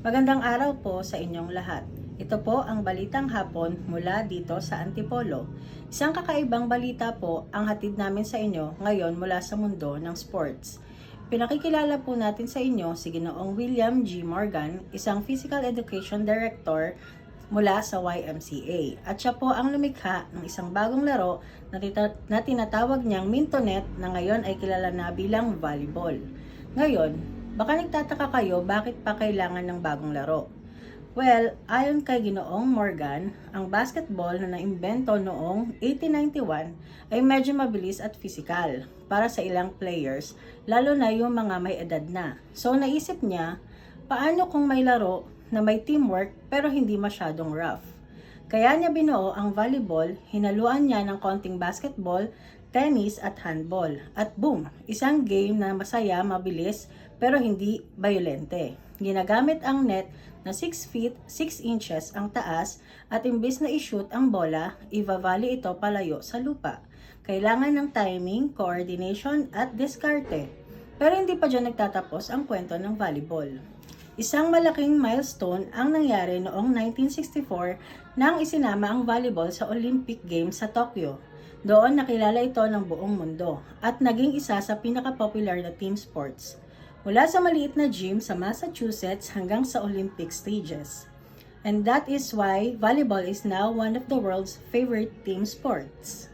Magandang araw po sa inyong lahat. Ito po ang Balitang Hapon mula dito sa Antipolo. Isang kakaibang balita po ang hatid namin sa inyo ngayon mula sa mundo ng sports. Pinakikilala po natin sa inyo si Ginoong William G. Morgan, isang Physical Education Director mula sa YMCA. At siya po ang lumikha ng isang bagong laro na tinatawag niyang Mintonet na ngayon ay kilala na bilang volleyball. Ngayon, baka nagtataka kayo bakit pa kailangan ng bagong laro. Well, ayon kay Ginoong Morgan, ang basketball na naimbento noong 1891 ay medyo mabilis at physical para sa ilang players, lalo na yung mga may edad na. So naisip niya, paano kung may laro na may teamwork pero hindi masyadong rough? Kaya niya binuo ang volleyball, hinaluan niya ng konting basketball, tennis at handball. At boom, isang game na masaya, mabilis, pero hindi bayolente. Ginagamit ang net na 6 feet 6 inches ang taas at imbis na i-shoot ang bola, ivavali ito palayo sa lupa. Kailangan ng timing, coordination at diskarte. Pero hindi pa dyan nagtatapos ang kwento ng volleyball. Isang malaking milestone ang nangyari noong 1964 nang isinama ang volleyball sa Olympic Games sa Tokyo. Doon nakilala ito ng buong mundo at naging isa sa pinaka-popular na team sports. Mula sa maliit na gym sa Massachusetts hanggang sa Olympic stages. And that is why volleyball is now one of the world's favorite team sports.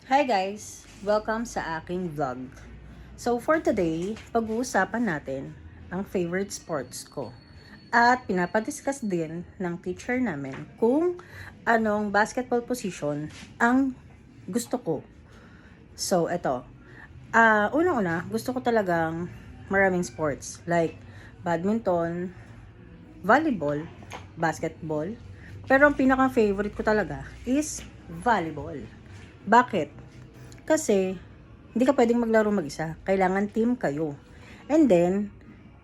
Hi guys! Welcome sa aking vlog. So for today, pag-uusapan natin ang favorite sports ko. At pinapadiscuss din ng teacher namin kung anong basketball position ang gusto ko. So eto, unang-una, gusto ko talagang maraming sports like badminton, volleyball, basketball. Pero ang pinaka-favorite ko talaga is volleyball. Bakit? Kasi hindi ka pwedeng maglaro mag-isa. Kailangan team kayo. And then,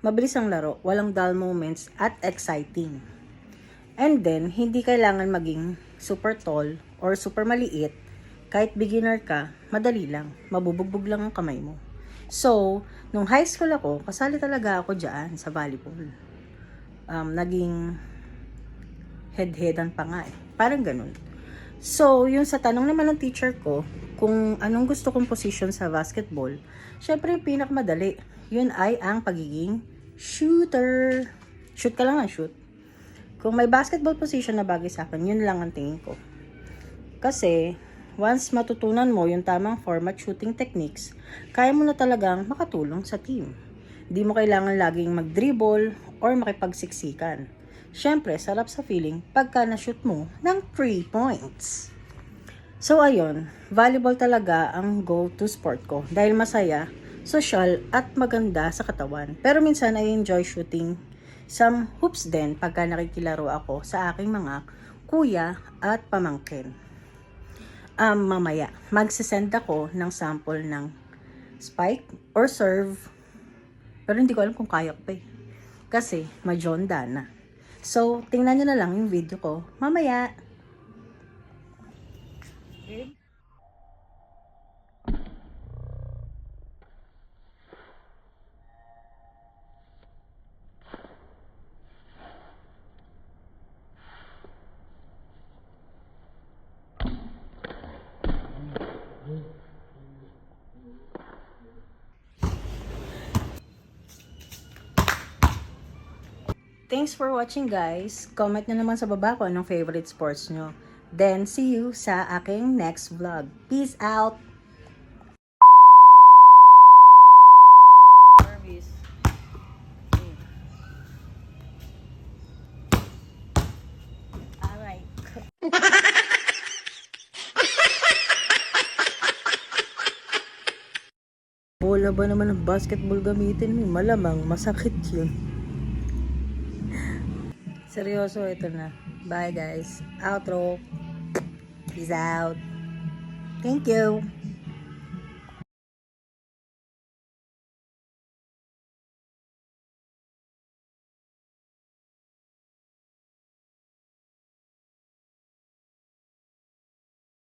mabilis ang laro, walang dull moments at exciting. And then, hindi kailangan maging super tall or super maliit. Kahit beginner ka, madali lang. Mabubugbog lang ang kamay mo. So, nung high school ako, kasali talaga ako dyan sa volleyball. Naging head-headan pa nga eh. Parang ganun. So, yung sa tanong naman ng teacher ko, kung anong gusto kong position sa basketball, syempre yung pinakamadali, yun ay ang pagiging shooter. Shoot ka lang ang shoot. Kung may basketball position na bagay sa akin, yun lang ang tingin ko. Kasi, once matutunan mo yung tamang format shooting techniques, kaya mo na talagang makatulong sa team. Di mo kailangan laging mag-dribble or makipagsiksikan. Syempre, sarap sa feeling pagka na-shoot mo ng 3 points. So, ayun, volleyball talaga ang go-to sport ko dahil masaya, social, at maganda sa katawan. Pero minsan I enjoy shooting some hoops din pagka nakikilaro ako sa aking mga kuya at pamangkin. Mamaya, magsisend ako ng sample ng spike or serve. Pero hindi ko alam kung kaya ko pa eh. Kasi, majonda na. So, tingnan nyo na lang yung video ko mamaya. Thanks for watching guys. Comment nyo naman sa baba ko anong favorite sports nyo. Then, see you sa aking next vlog. Peace out! Alright. Bola ba naman ng basketball gamitin mo? Malamang masakit yun. Seryoso, ito na. Bye guys. Outro. Peace out. Thank you.